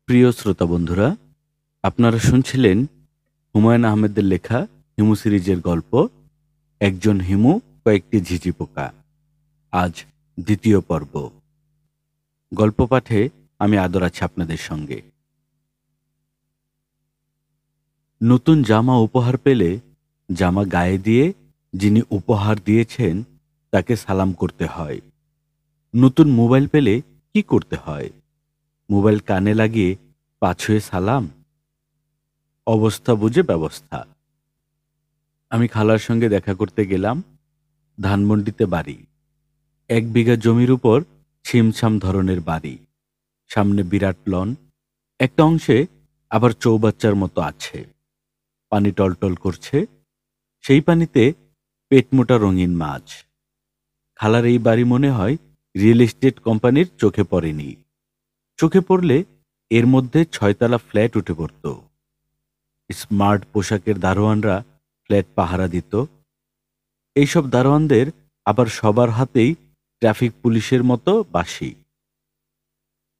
প্রিয় শ্রোতা বন্ধুরা, আপনারা শুনছিলেন হুমায়ুন আহমেদের লেখা হিমু সিরিজের গল্প একজন হিমু কয়েকটি ঝিঁঝি পোকা। আজ দ্বিতীয় পর্ব। গল্প পাঠে আমি আদর আছি আপনাদের সঙ্গে। নতুন জামা উপহার পেলে জামা গায়ে দিয়ে যিনি উপহার দিয়েছেন তাকে সালাম করতে হয়। নতুন মোবাইল পেলে কি করতে হয়? মোবাইল কানে লাগিয়ে পা ছুঁয়ে সালাম। অবস্থা বুঝে ব্যবস্থা। আমি খালার সঙ্গে দেখা করতে গেলাম। ধানমন্ডিতে বাড়ি। ১ বিঘা জমির উপর ছিমছাম ধরনের বাড়ি। সামনে বিরাট লন। একটা অংশে আবার চৌবাচ্চার মতো আছে। পানি টলটল করছে। সেই পানিতে পেটমোটা রঙিন মাছ। খালার এই বাড়ি মনে হয় রিয়েল এস্টেট কোম্পানির চোখে পড়েনি। চোখে পড়লে এর মধ্যে ৬ তলা ফ্ল্যাট উঠে পড়ত। স্মার্ট পোশাকের দারোয়ানরা ফ্ল্যাট পাহারা দিত। এইসব দারোয়ানদের আবার সবার হাতেই ট্রাফিক পুলিশের মতো বাঁশি।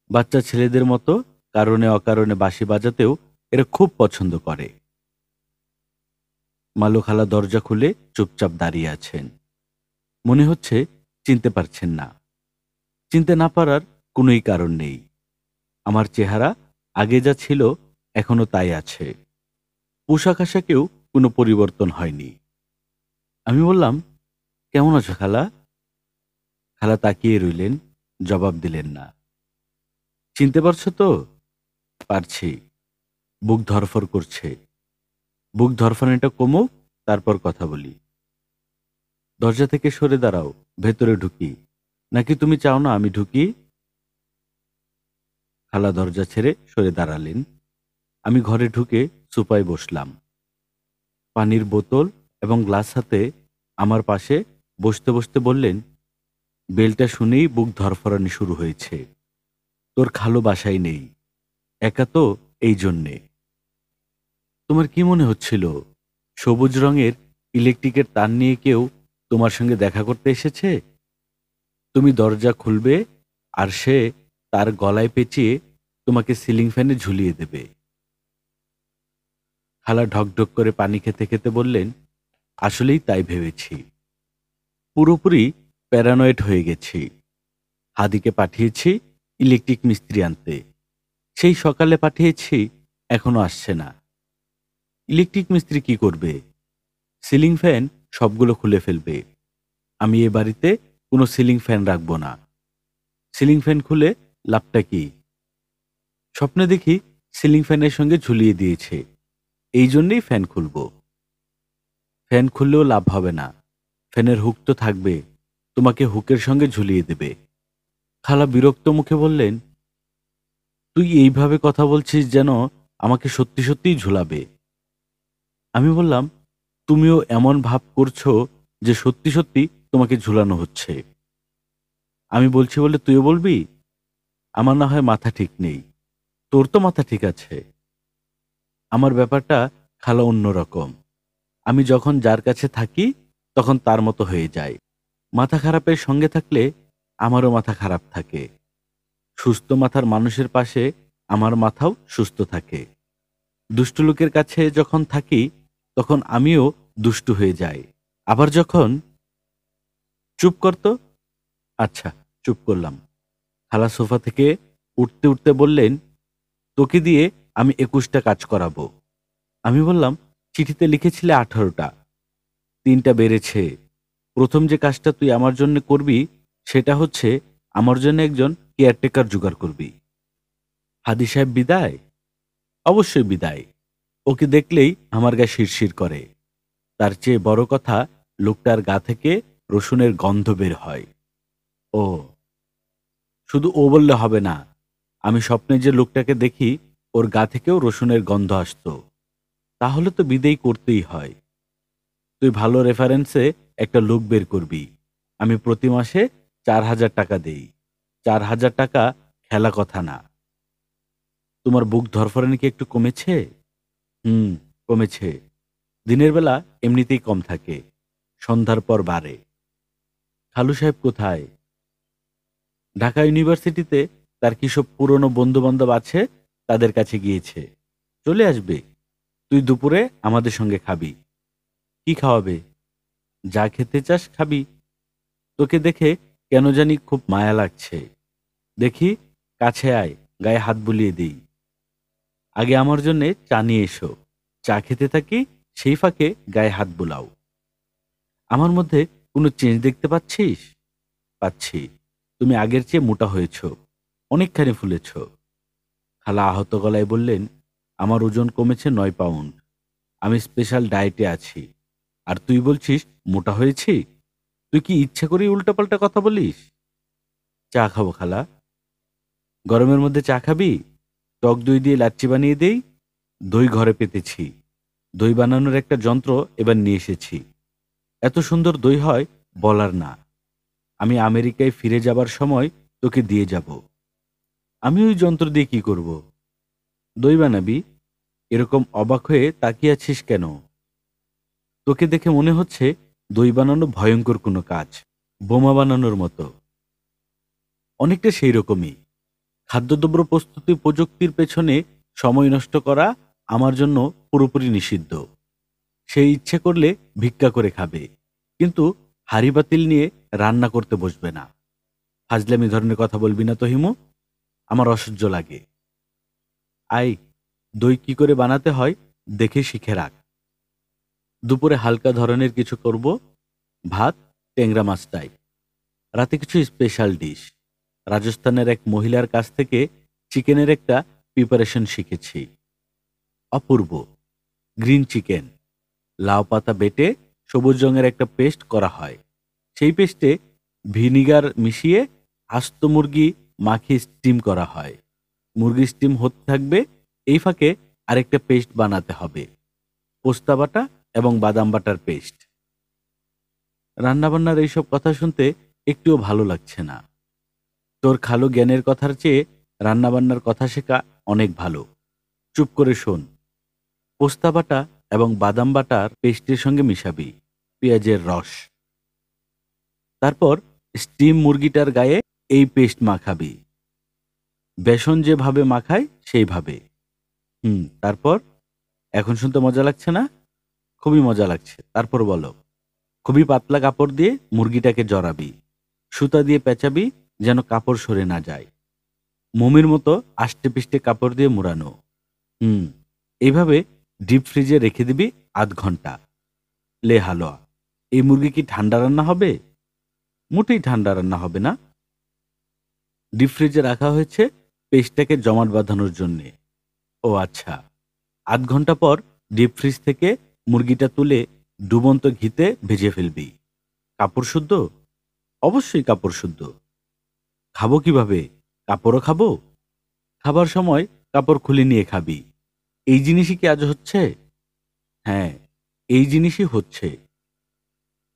বাচ্চা ছেলেদের মতো কারণে অকারণে বাঁশি বাজাতেও এরা খুব পছন্দ করে। মালু খালা দরজা খুলে চুপচাপ দাঁড়িয়ে আছেন। মনে হচ্ছে চিনতে পারছেন না। চিনতে না পারার কোনোই কারণ নেই। আমার চেহারা আগে যা ছিল এখনো তাই আছে। পোশাক আশাকেও কোনো পরিবর্তন হয়নি। আমি বললাম, কেমন আছো খালা? খালা তাকিয়ে রইলেন, জবাব দিলেন না। চিনতে পারছো তো? পারছি। বুক ধরফর করছে। বুক ধরফরানিটা কমুক, তারপর কথা বলি। দরজা থেকে সরে দাঁড়াও, ভেতরে ঢুকি। নাকি তুমি চাও না আমি ঢুকি? খালা দরজা ছেড়ে সরে দাঁড়ালেন। আমি ঘরে ঢুকে সোফায় বসলাম। পানির বোতল এবং গ্লাস হাতে আমার পাশে বসতে বসতে বললেন, বেলটা শুনেই বুক ধরফরানি শুরু হয়েছে। তোর খালু বাসায় নেই, একা তো, এই জন্যে। তোমার কি মনে হচ্ছিল সবুজ রঙের ইলেকট্রিকের তার নিয়ে কেউ তোমার সঙ্গে দেখা করতে এসেছে? তুমি দরজা খুলবে আর সে তার গলায় পেঁচিয়ে তোমাকে সিলিং ফ্যানে ঝুলিয়ে দেবে। খালা ঢকঢক করে পানি খেতে খেতে বললেন, আসলেই তাই ভেবেছি। পুরোপুরি প্যারানয়েড হয়ে গেছি। হাদিকে পাঠিয়েছি ইলেকট্রিক মিস্ত্রি আনতে। সেই সকালে পাঠিয়েছি, এখনো আসছে না। ইলেকট্রিক মিস্ত্রি কি করবে? সিলিং ফ্যান সবগুলো খুলে ফেলবে। আমি এ বাড়িতে কোনো সিলিং ফ্যান রাখবো না। সিলিং ফ্যান খুলে লাভটা কি? স্বপ্নে দেখি সিলিং ফ্যানের সঙ্গে ঝুলিয়ে দিয়েছে, এই জন্যেই ফ্যান খুলব। ফ্যান খুললেও লাভ হবে না। ফ্যানের হুক তো থাকবে, তোমাকে হুকের সঙ্গে ঝুলিয়ে দেবে। খালা বিরক্ত মুখে বললেন, তুই এইভাবে কথা বলছিস যেন আমাকে সত্যি সত্যিই ঝুলাবে। আমি বললাম, তুমিও এমন ভাব করছো যে সত্যি সত্যি তোমাকে ঝুলানো হচ্ছে। আমি বলছি বলে তুইও বলবি? আমার না হয় মাথা ঠিক নেই, তোর তো মাথা ঠিক আছে। আমার ব্যাপারটা খালা অন্যরকম। আমি যখন যার কাছে থাকি তখন তার মতো হয়ে যায়। মাথা খারাপের সঙ্গে থাকলে আমারও মাথা খারাপ থাকে। সুস্থ মাথার মানুষের পাশে আমার মাথাও সুস্থ থাকে। দুষ্টু লোকের কাছে যখন থাকি তখন আমিও দুষ্টু হয়ে যাই। আবার যখন চুপ করতো। আচ্ছা, চুপ করলাম। খালা সোফা থেকে উঠতে উঠতে বললেন, তোকে দিয়ে আমি ২১টা কাজ করাবো। আমি বললাম, চিঠিতে লিখেছিলে ১৮টা, ৩টা বেড়েছে। প্রথম যে কাজটা তুই আমার জন্য করবি সেটা হচ্ছে আমার জন্য একজন কেয়ারটেকার জোগাড় করবি। হাদি সাহেব বিদায়? অবশ্যই বিদায়। ওকে দেখলেই আমার গা শিরশির করে। তার চেয়ে বড় কথা, লোকটার গা থেকে রসুনের গন্ধ বের হয়। ও, শুধু ও বললে হবে না। আমি স্বপ্নে যে লোকটাকে দেখি ওর গা থেকেও রসুনের গন্ধ আসতো। তাহলে তো বিদেয় করতেই হয়। তুই ভালো রেফারেন্সে একটা লোক বের করবি। আমি প্রতি মাসে ৪,০০০ টাকা দেই। ৪,০০০ টাকা খেলা কথা না। তোমার বুক ধরফরানি কি একটু কমেছে? হুম, কমেছে। দিনের বেলা এমনিতেই কম থাকে, সন্ধ্যার পর বাড়ে। খালু সাহেব কোথায়? ঢাকা ইউনিভার্সিটিতে তার কি সব পুরনো বন্ধু বান্ধব আছে, তাদের কাছে গিয়েছে, চলে আসবে। তুই দুপুরে আমাদের সঙ্গে খাবি। কি খাওয়াবে? যা খেতে চাস খাবি। তোকে দেখে কেন জানি খুব মায়া লাগছে। দেখি, কাছে আয়, গায়ে হাত বুলিয়ে দিই। আগে আমার জন্যে চা নিয়ে এসো। চা খেতে থাকি, সেই ফাঁকে গায়ে হাত বুলাও। আমার মধ্যে কোনো চেঞ্জ দেখতে পাচ্ছিস? পাচ্ছি। তুমি আগের চেয়ে মোটা হয়েছ, অনেকখানি ফুলেছ। খালা আহত গলায় বললেন, আমার ওজন কমেছে 9 পাউন্ড। আমি স্পেশাল ডায়েটে আছি। আর তুই বলছিস মোটা হয়েছি? তুই কি ইচ্ছা করেই উল্টাপাল্টা কথা বলিস? চা খাবো খালা। গরমের মধ্যে চা খাবি? টক দই দিয়ে লাচ্ছি বানিয়ে দেই। দই ঘরে পেতেছি। দই বানানোর একটা যন্ত্র এবার নিয়ে এসেছি। এত সুন্দর দই হয় বলার না। আমি আমেরিকায় ফিরে যাবার সময় তোকে দিয়ে যাব। আমি ওই যন্ত্র দিয়ে কি করব? দই বানাবি। এরকম অবাক হয়ে তাকিয়ে আছিস কেন? তোকে দেখে মনে হচ্ছে দই বানানো ভয়ঙ্কর কোনো কাজ, বোমা বানানোর মতো। অনেকটা সেই রকমই। খাদ্যদ্রব্য প্রস্তুতি প্রযুক্তির পেছনে সময় নষ্ট করা আমার জন্য পুরোপুরি নিষিদ্ধ। সে ইচ্ছে করলে ভিক্ষা করে খাবে, কিন্তু হাঁড়ি পাতিল নিয়ে রান্না করতে বসবে না। ফাজলামি ধরনের কথা বলবি না তো হিমু, আমার অসহ্য লাগে। আই, দই কি করে বানাতে হয় দেখে শিখে রাখ। দুপুরে হালকা ধরনের কিছু করব, ভাত, ট্যাংরা মাছ টাইপ। রাতে কিছু স্পেশাল ডিশ। রাজস্থানের এক মহিলার কাছ থেকে চিকেনের একটা প্রিপারেশন শিখেছি, অপূর্ব। গ্রিন চিকেন, লাউ পাতা বেটে সবুজ রঙের একটা পেস্ট করা হয়। সেই পেস্টে ভিনিগার মিশিয়ে আস্ত মুরগি মাখিয়ে স্টিম করা হয়। মুরগি স্টিম হতে থাকবে, এই ফাঁকে আরেকটা পেস্ট বানাতে হবে, পোস্তা বাটা এবং বাদাম বাটার পেস্ট। রান্নাবান্নার এইসব কথা শুনতে একটুও ভালো লাগছে না। তোর খালু জ্ঞানের কথার চেয়ে রান্নাবান্নার কথা শেখা অনেক ভালো। চুপ করে শোন। পোস্তা বাটা এবং বাদাম বাটার পেস্টের সঙ্গে মিশাবি পেঁয়াজের রস। তারপর স্টিম মুরগিটার গায়ে এই পেস্ট মাখাবি, বেসন যেভাবে মাখায় সেইভাবে। তারপর? এখন শুনতে মজা লাগছে না? খুবই মজা লাগছে। তারপর বলো। খুবই পাতলা কাপড় দিয়ে মুরগিটাকে জড়াবি, সুতা দিয়ে পেঁচাবি যেন কাপড় সরে না যায়। মমির মতো আষ্টে পিষ্টে কাপড় দিয়ে মুড়ানো। এইভাবে ডিপ ফ্রিজে রেখে দিবি 0.5 ঘন্টা। লে হালুয়া। এই মুরগি কি ঠান্ডা রান্না হবে? মোটেই ঠান্ডা রান্না হবে না। ডিপ ফ্রিজে রাখা হয়েছে পেস্টটাকে জমাট বাঁধানোর জন্যে। ও আচ্ছা। 0.5 ঘন্টা পর ডিপ ফ্রিজ থেকে মুরগিটা তুলে ডুবন্ত ঘিতে ভেজে ফেলবি। কাপড় শুদ্ধ? অবশ্যই কাপড় শুদ্ধ। খাবো কিভাবে? কাপড়ও খাবো? খাবার সময় কাপড় খুলে নিয়ে খাবি। এই জিনিসই কি আজ হচ্ছে? হ্যাঁ, এই জিনিসই হচ্ছে।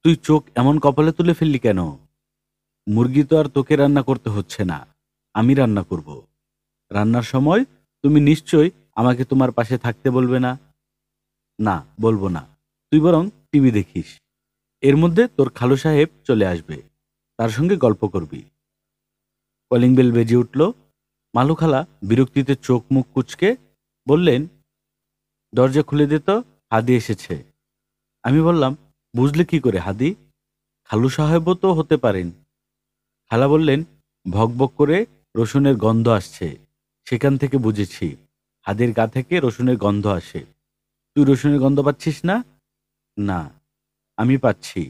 তুই চোখ এমন কপালে তুলে ফেললি কেন? মুরগি তো আর তোকে রান্না করতে হচ্ছে না, আমি রান্না করব। রান্নার সময় তুমি নিশ্চয়ই আমাকে তোমার পাশে থাকতে বলবে না? না, বলবো না। তুই বরং টিভি দেখিস। এর মধ্যে তোর খালু সাহেব চলে আসবে, তার সঙ্গে গল্প করবি। কলিং বেল বেজে উঠল। মালু খালা বিরক্তিতে চোখ মুখ কুঁচকে বললেন, দরজা খুলে দে তো, হাদি এসেছে। আমি বললাম, বুঝলে কি করে হাদি? খালু সাহেবও তো হতে পারেন। খালা বললেন, ভকভক করে রসুনের গন্ধ আসছে, সেখান থেকে বুঝেছি। হাদির গা থেকে রসুনের গন্ধ আসে। তুই রসুনের গন্ধ পাচ্ছিস না? না, আমি পাচ্ছি।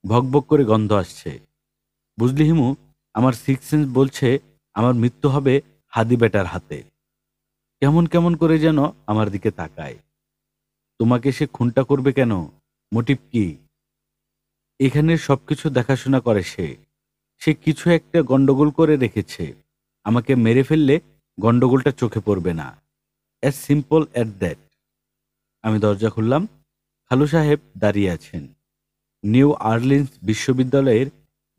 ভকভক করে গন্ধ আসছে। বুঝলি হিমু, আমার সিক্স সেন্স বলছে আমার মৃত্যু হবে হাদি বেটার হাতে। কেমন কেমন করে যেন আমার দিকে তাকায়। তোমাকে সে খুনটা করবে কেন? মোটিভ কি? এখানের সবকিছু দেখাশোনা করে সে। সে কিছু একটা গন্ডগোল করে রেখেছে। আমাকে মেরে ফেললে গন্ডগোলটা চোখে পড়বে না। As simple at that. আমি দরজা খুললাম। খালু সাহেব দাঁড়িয়ে আছেন। নিউ আর্লিন্স বিশ্ববিদ্যালয়ের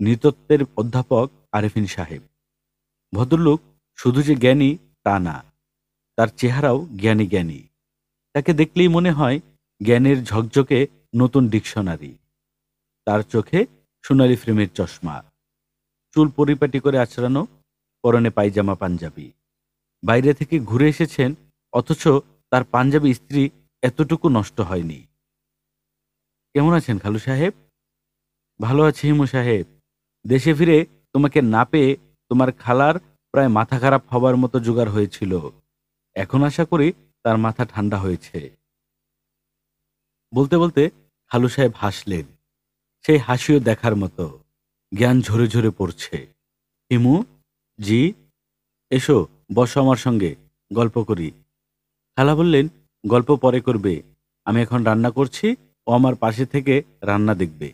নৃতত্ত্বের অধ্যাপক আরেফিন সাহেব। ভদ্রলোক শুধু যে জ্ঞানী তা না, তার চেহারাও জ্ঞানী জ্ঞানী। তাকে দেখলেই মনে হয় জ্ঞানের ঝকঝকে নতুন ডিকশনারি। তার চোখে সোনালি ফ্রেমের চশমা, চুল পরিপাটি করে আঁচড়ানো, পরনে পায়জামা পাঞ্জাবি। বাইরে থেকে ঘুরে এসেছেন, অথচ তার পাঞ্জাবি ইস্ত্রি এতটুকু নষ্ট হয়নি। কেমন আছেন খালু সাহেব? ভালো আছি হিমু সাহেব। দেশে ফিরে তোমাকে না পেয়ে তোমার খালার প্রায় মাথা খারাপ হবার মতো জোগাড় হয়েছিল। এখন আশা করি তার মাথা ঠান্ডা হয়েছে। বলতে বলতে খালু সাহেব হাসলেন। সেই হাসিও দেখার মতো। জ্ঞান ঝরে ঝরে পড়ছে। হিমু, জি, এসো, বসো আমার সঙ্গে, গল্প করি। খালা বললেন, গল্প পরে করবে, আমি এখন রান্না করছি, ও আমার পাশে থেকে রান্না দেখবে।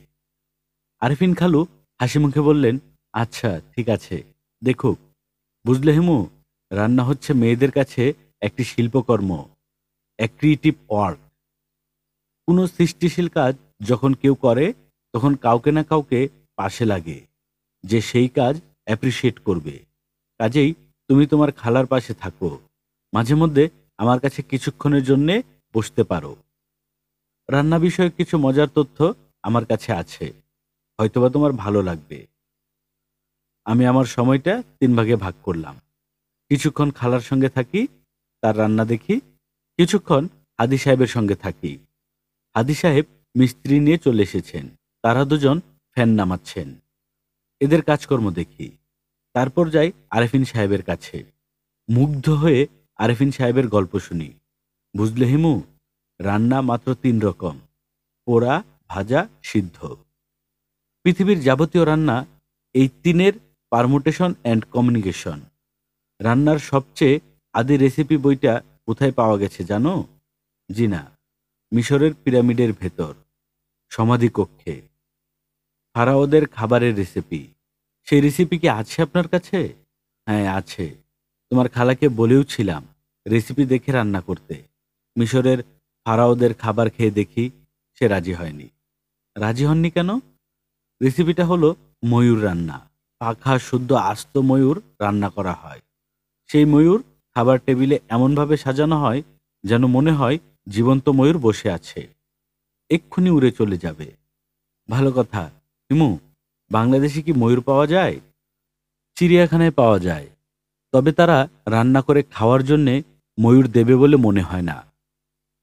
আরিফিন খালু হাসি মুখে বললেন, আচ্ছা ঠিক আছে, দেখুক। বুঝলে হিমু, রান্না হচ্ছে মেয়েদের কাছে একটি শিল্পকর্ম, এক ক্রিয়েটিভ ওয়ার্ক। কোনো সৃষ্টিশীল কাজ যখন কেউ করে, তখন কাউকে না কাউকে পাশে লাগে, যে সেই কাজ অ্যাপ্রিসিয়েট করবে। কাজেই তুমি তোমার খালার পাশে থাকো, মাঝে মধ্যে আমার কাছে কিছুক্ষণের জন্যে বসতে পারো। রান্না বিষয়ক কিছু মজার তথ্য আমার কাছে আছে, হয়তোবা তোমার ভালো লাগবে। আমি আমার সময়টা 3 ভাগে ভাগ করলাম। কিছুক্ষণ খালার সঙ্গে থাকি, তার রান্না দেখি। কিছুক্ষণ হাদি সাহেবের সঙ্গে থাকি। হাদি সাহেব মিস্ত্রি নিয়ে চলে এসেছেন, তারা দুজন ফ্যান নামাচ্ছেন। এদের কাজকর্ম দেখি। তারপর যাই আরেফিন সাহেবের কাছে। মুগ্ধ হয়ে আরেফিন সাহেবের গল্প শুনি। বুঝলে হিমু, রান্না মাত্র 3 রকম: পোড়া, ভাজা, সিদ্ধ। পৃথিবীর যাবতীয় রান্না এই 3-এর পারমুটেশন অ্যান্ড কমিউনিকেশন। রান্নার সবচেয়ে আদি রেসিপি বইটা কোথায় পাওয়া গেছে জানো? জি না, মিশরের পিরামিডের ভেতর, সমাধিকক্ষে, ফারাওদের খাবারের রেসিপি। সেই রেসিপি কি আছে আপনার কাছে? হ্যাঁ আছে। তোমার খালাকে বলেও ছিলাম রেসিপি দেখে রান্না করতে। মিশরের ফারাওদের খাবার খেয়ে দেখি, সে রাজি হয়নি। রাজি হননি কেন? রেসিপিটা হলো ময়ূর রান্না। পাখা শুদ্ধ আস্ত ময়ূর রান্না করা হয়। সেই ময়ূর খাবার টেবিলে এমনভাবে সাজানো হয় যেন মনে হয় জীবন্ত ময়ূর বসে আছে, এক্ষুনি উড়ে চলে যাবে। ভালো কথা, হিমু, বাংলাদেশে কি ময়ূর পাওয়া যায়? চিড়িয়াখানায় পাওয়া যায়, তবে তারা রান্না করে খাওয়ার জন্যে ময়ূর দেবে বলে মনে হয় না।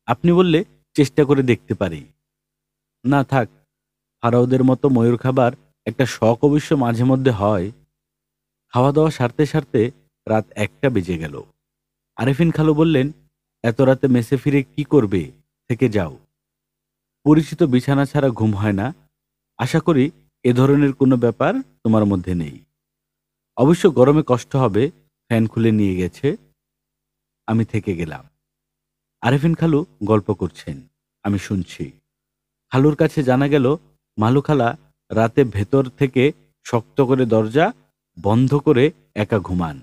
আপনি বললে চেষ্টা করে দেখতে পারি। না থাক, ফারাওদের মতো ময়ূর খাবার একটা শখ অবশ্য মাঝে মধ্যে হয়। খাওয়া দাওয়া সারতে সারতে রাত 1টা বেজে গেল। আরেফিন খালু বললেন, এত রাতে মেসে ফিরে কি করবে, থেকে যাও। পরিচিত বিছানা ছাড়া ঘুম হয় না। আশা করি এ ধরনের কোনো ব্যাপার তোমার মধ্যে নেই। অবশ্য গরমে কষ্ট হবে, ফ্যান খুলে নিয়ে গেছে। আমি থেকে গেলাম। আরেফিন খালু গল্প করছেন, আমি শুনছি। খালুর কাছে জানা গেল, মালু খালা রাতে ভেতর থেকে শক্ত করে দরজা বন্ধ করে একা ঘুমান।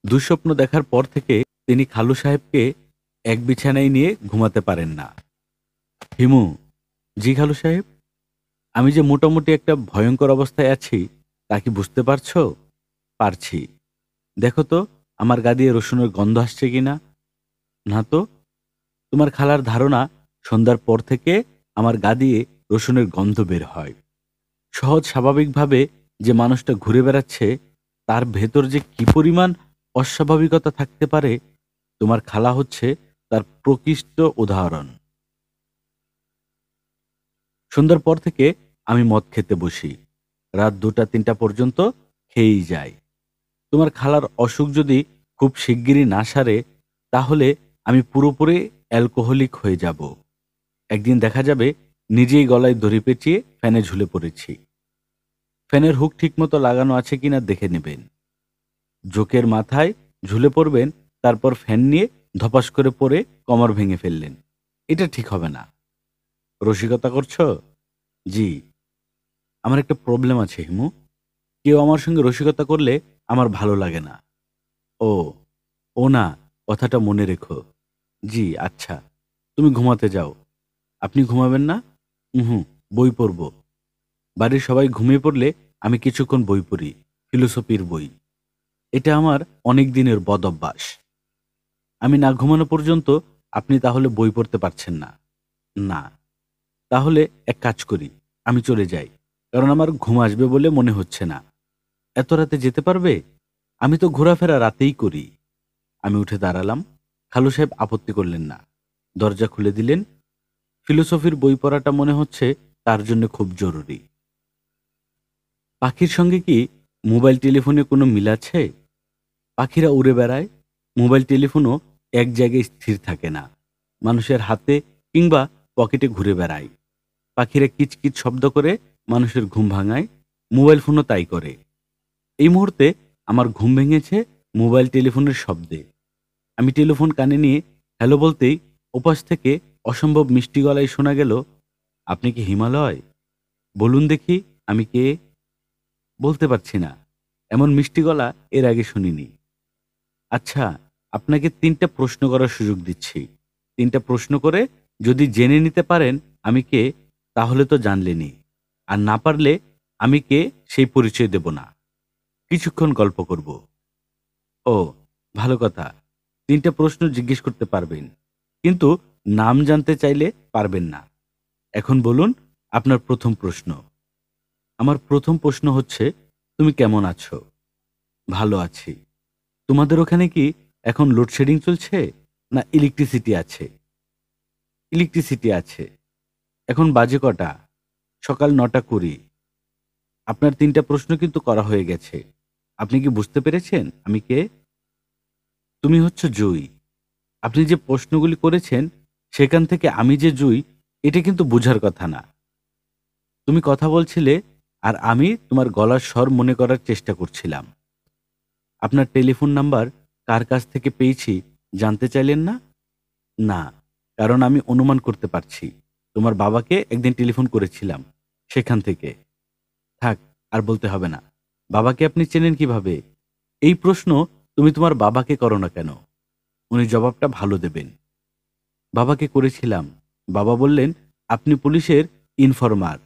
দুঃস্বপ্ন দেখার পর থেকে তিনি খালু সাহেবকে এক বিছানায় নিয়ে ঘুমাতে পারেন না। হিমু, জি খালু সাহেব, আমি যে মোটামুটি একটা ভয়ঙ্কর অবস্থায় আছি তা কি বুঝতে পারছো? পারছি। দেখো তো আমার গা দিয়ে রসুনের গন্ধ আসছে কিনা। না তো। তোমার খালার ধারণা সন্ধ্যার পর থেকে আমার গা দিয়ে রসুনের গন্ধ বের হয়। সহজ স্বাভাবিকভাবে যে মানুষটা ঘুরে বেড়াচ্ছে, তার ভেতর যে কি পরিমাণ অস্বাভাবিকতা থাকতে পারে, তোমার খালা হচ্ছে তার প্রকৃষ্ট উদাহরণ। সন্ধ্যার পর থেকে আমি মদ খেতে বসি। রাত 2টা 3টা পর্যন্ত খেয়েই যাই। তোমার খালার অসুখ যদি খুব শিগগিরই না সারে, তাহলে আমি পুরোপুরি অ্যালকোহলিক হয়ে যাব। একদিন দেখা যাবে নিজেই গলায় দড়ি পেঁচিয়ে ফ্যানে ঝুলে পড়েছি। ফ্যানের হুক ঠিকমতো লাগানো আছে কিনা দেখে নেবেন। জোকের মাথায় ঝুলে পড়বেন, তারপর ফ্যান নিয়ে ধপাস করে পড়ে কোমর ভেঙে ফেললেন। এটা ঠিক হবে না। রসিকতা করছো? জি। আমার একটা প্রবলেম আছে হিমু। কেউ আমার সঙ্গে রসিকতা করলে আমার ভালো লাগে না। ও, ও না, কথাটা মনে রেখো। জি আচ্ছা, তুমি ঘুমাতে যাও। আপনি ঘুমাবেন না? হুম, বই পড়ব। বাড়ির সবাই ঘুমিয়ে পড়লে আমি কিছুক্ষণ বই পড়ি, ফিলোসফির বই। এটা আমার অনেক দিনের বদ অভ্যাস। আমি না ঘুমানো পর্যন্ত আপনি তাহলে বই পড়তে পারছেন না? না। তাহলে এক কাজ করি, আমি চলে যাই, কারণ আমার ঘুম আসবে বলে মনে হচ্ছে না। এত রাতে যেতে পারবে? আমি তো ঘোরাফেরা রাতেই করি। আমি উঠে দাঁড়ালাম। খালু সাহেব আপত্তি করলেন না, দরজা খুলে দিলেন। ফিলোসফির বই পড়াটা মনে হচ্ছে তার জন্য খুব জরুরি। পাখির সঙ্গে কি মোবাইল টেলিফোনে কোনো মিল আছে? পাখিরা উড়ে বেড়ায়, মোবাইল টেলিফোনও এক জায়গায় স্থির থাকে না, মানুষের হাতে কিংবা পকেটে ঘুরে বেড়ায়। পাখিরা কিচকিচ শব্দ করে মানুষের ঘুম ভাঙায়, মোবাইল ফোনও তাই করে। এই মুহূর্তে আমার ঘুম ভেঙেছে মোবাইল টেলিফোনের শব্দে। আমি টেলিফোন কানে নিয়ে হ্যালো বলতেই ওপাশ থেকে অসম্ভব মিষ্টি গলায় শোনা গেল, আপনি কি হিমালয়? বলুন দেখি আমি কে? বলতে পারছি না, এমন মিষ্টি গলা এর আগে শুনিনি। আচ্ছা, আপনাকে ৩টা প্রশ্ন করার সুযোগ দিচ্ছি। ৩টা প্রশ্ন করে যদি জেনে নিতে পারেন আমি কে, তাহলে তো জানলেনই। আর না পারলে আমি কে সেই পরিচয় দেব না। কিছুক্ষণ গল্প করব। ও, ভালো কথা। ৩টা প্রশ্ন জিজ্ঞেস করতে পারবেন, কিন্তু নাম জানতে চাইলে পারবেন না। এখন বলুন আপনার প্রথম প্রশ্ন। আমার প্রথম প্রশ্ন হচ্ছে, তুমি কেমন আছো? ভালো আছি। তোমাদের ওখানে কি এখন লোডশেডিং চলছে, না ইলেকট্রিসিটি আছে? ইলেকট্রিসিটি আছে। এখন বাজে কটা? সকাল ৯:২০। আপনার ৩টা প্রশ্ন কিন্তু করা হয়ে গেছে। আপনি কি বুঝতে পেরেছেন আমি কে? তুমি হচ্ছে জুই। আপনি যে প্রশ্নগুলি করেছেন সেখান থেকে আমি যে জুই, এটা কিন্তু বোঝার কথা না। তুমি কথা বলছিলে আর আমি তোমার গলার স্বর মনে করার চেষ্টা করছিলাম। আপনার টেলিফোন নাম্বার কার কাছ থেকে পেয়েছি জানতে চাইলেন না? না, কারণ আমি অনুমান করতে পারছি। তোমার বাবাকে একদিন টেলিফোন করেছিলাম, সেখান থেকে। থাক, আর বলতে হবে না। বাবাকে আপনি চেনেন কিভাবে? এই প্রশ্ন তুমি তোমার বাবাকে করো না কেন? উনি জবাবটা ভালো দেবেন। বাবাকে করেছিলাম। বাবা বললেন, আপনি পুলিশের ইনফরমার।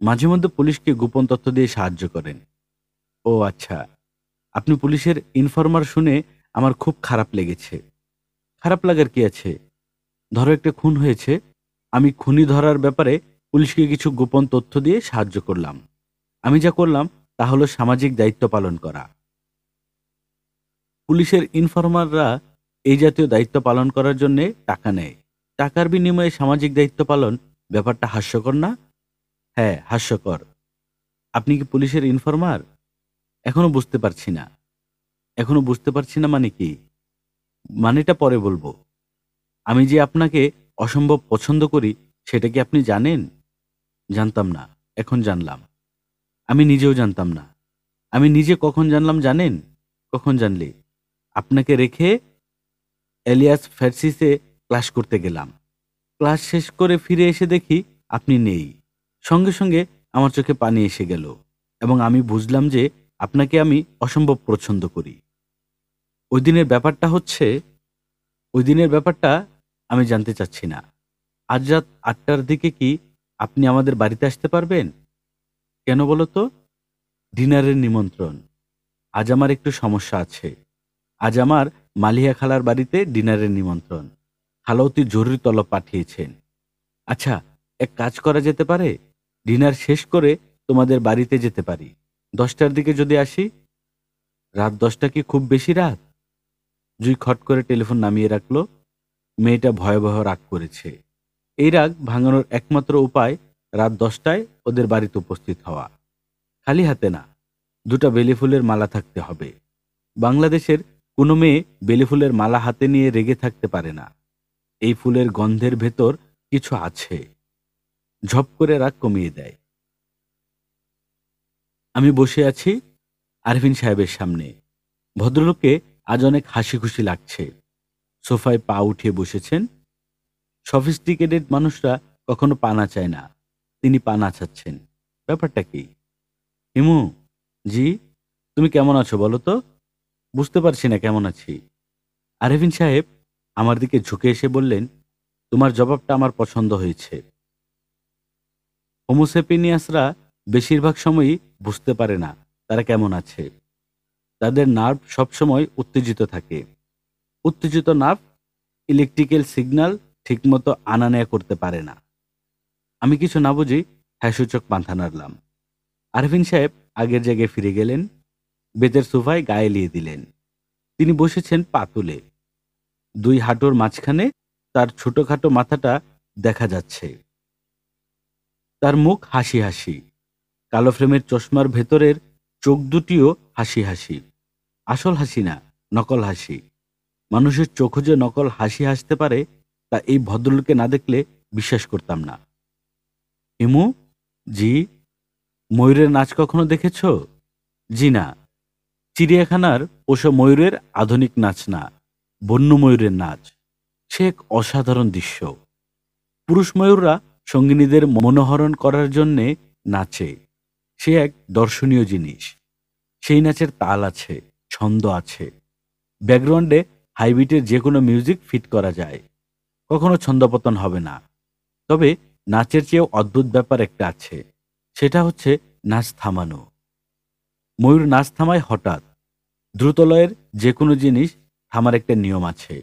মাঝে মধ্যে পুলিশকে গোপন তথ্য দিয়ে সাহায্য করেন। ও আচ্ছা, আপনি পুলিশের ইনফরমার শুনে আমার খুব খারাপ লেগেছে। খারাপ লাগার কি আছে? ধরো একটা খুন হয়েছে, আমি খুনি ধরার ব্যাপারে পুলিশকে কিছু গোপন তথ্য দিয়ে সাহায্য করলাম। আমি যা করলাম তা হলো সামাজিক দায়িত্ব পালন করা। পুলিশের ইনফরমাররা এই জাতীয় দায়িত্ব পালন করার জন্য টাকা নেয়। টাকার বিনিময়ে সামাজিক দায়িত্ব পালন, ব্যাপারটা হাস্যকর না? হ্যাঁ, হাস্যকর। আপনি কি পুলিশের ইনফরমার? এখনো বুঝতে পারছি না। এখনো বুঝতে পারছি না মানে কি? মানেটা পরে বলবো। আমি যে আপনাকে অসম্ভব পছন্দ করি সেটা কি আপনি জানেন? জানতাম না, এখন জানলাম। আমি নিজেও জানতাম না। আমি নিজে কখন জানলাম জানেন? কখন জানলে? আপনাকে রেখে এলিয়াস ফ্যারসিসে ক্লাস করতে গেলাম। ক্লাস শেষ করে ফিরে এসে দেখি আপনি নেই। সঙ্গে সঙ্গে আমার চোখে পানি এসে গেল এবং আমি বুঝলাম যে আপনাকে আমি অসম্ভব পছন্দ করি। ওই দিনের ব্যাপারটা হচ্ছে, ওই দিনের ব্যাপারটা আমি জানতে চাচ্ছি না। আজ রাত ৮টার দিকে কি আপনি আমাদের বাড়িতে আসতে পারবেন? কেন বলো তো? ডিনারের নিমন্ত্রণ। আজ আমার একটু সমস্যা আছে। আজ আমার মালিহা খালার বাড়িতে ডিনারের নিমন্ত্রণ। খালা অতি জরুরি তলব পাঠিয়েছেন। আচ্ছা, এক কাজ করা যেতে পারে? ডিনার শেষ করে তোমাদের বাড়িতে যেতে পারি। ১০টার দিকে যদি আসি? রাত ১০টা কি খুব বেশি রাত? জুই খট করে টেলিফোন নামিয়ে রাখল। মেয়েটা ভয়াবহ রাগ করেছে। এই রাগ ভাঙানোর একমাত্র উপায় রাত ১০টায় ওদের বাড়িতে উপস্থিত হওয়া। খালি হাতে না, ২টা বেলি ফুলের মালা থাকতে হবে। বাংলাদেশের কোনো মেয়ে বেলি ফুলের মালা হাতে নিয়ে রেগে থাকতে পারে না। এই ফুলের গন্ধের ভেতর কিছু আছে, ঝপ করে রাগ কমিয়ে দেয়। আমি বসে আছি আরফিন সাহেবের সামনে। ভদ্রলোককে আজ অনেক হাসি খুশি লাগছে। সোফায় পা উঠিয়ে বসেছেন। সফিস্টিকেটেড মানুষরা কখনো পা নাচায় না, তিনি পা নাচাচ্ছেন। ব্যাপারটা কি? হিমু, জি, তুমি কেমন আছো বলো তো? বুঝতে পারছি না কেমন আছি। আরফিন সাহেব আমার দিকে ঝুঁকে এসে বললেন, তোমার জবাবটা আমার পছন্দ হয়েছে। হোমোসেপিনিয়াসরা বেশিরভাগ সময়ই বুঝতে পারে না তারা কেমন আছে। তাদের নার্ভ সবসময় উত্তেজিত থাকে। উত্তেজিত নার্ভ ইলেকট্রিক্যাল সিগন্যাল ঠিকমতো আনা নেয়া করতে পারে না। আমি কিছু না বুঝি হ্যাসূচক মাথা নাড়লাম। আরফিন সাহেব আগের জায়গায় ফিরে গেলেন। বেতের সোফায় গায়ে এলিয়ে দিলেন। তিনি বসেছেন পা তুলে। দুই হাঁটুর মাঝখানে তার ছোটখাটো মাথাটা দেখা যাচ্ছে। তার মুখ হাসি হাসি, কালো ফ্রেমের চশমার ভেতরের চোখ দুটিও হাসি হাসি। আসল হাসি না, নকল হাসি। মানুষের চোখও যে নকল হাসি হাসতে পারে তা এই ভদ্রলোককে না দেখলে বিশ্বাস করতাম না। হিমু, জি। ময়ূরের নাচ কখনো দেখেছ? জি না। চিড়িয়াখানার ওসব ময়ূরের আধুনিক নাচ না, বন্য ময়ূরের নাচ। সে এক অসাধারণ দৃশ্য। পুরুষ ময়ূররা সঙ্গিনীদের মনোহরণ করার জন্যে নাচে। সে এক দর্শনীয় জিনিস। সেই নাচের তাল আছে, ছন্দ আছে। ব্যাকগ্রাউন্ডে হাইবিটের যে কোনো মিউজিক ফিট করা যায়, কখনো ছন্দপতন হবে না। তবে নাচের চেয়েও অদ্ভুত ব্যাপার একটা আছে, সেটা হচ্ছে নাচ থামানো। ময়ূর নাচ থামায় হঠাৎ। দ্রুতলয়ের যে কোনো জিনিস থামার একটা নিয়ম আছে।